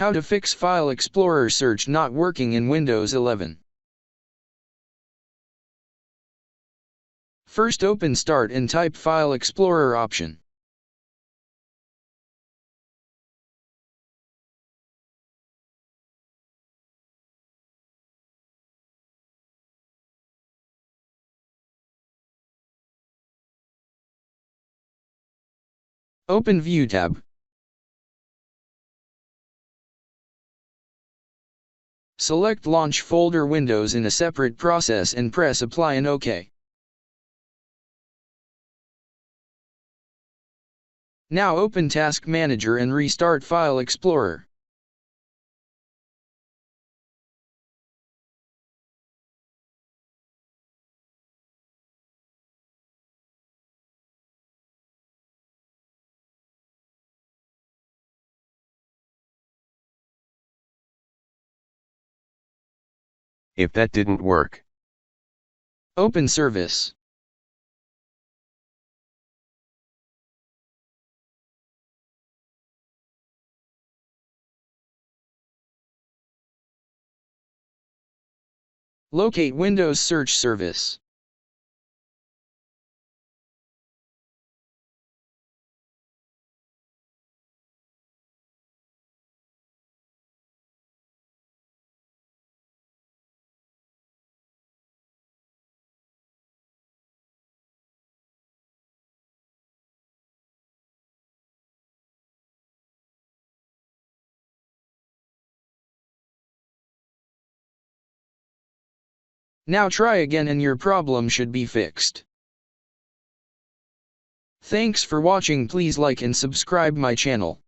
How to fix File Explorer search not working in Windows 11. First open Start and type File Explorer option. Open View tab. Select Launch Folder Windows in a separate process and press Apply and OK. Now open Task Manager and restart File Explorer. If that didn't work, Open Service. Locate Windows Search Service. Now try again and your problem should be fixed. Thanks for watching. Please like and subscribe my channel.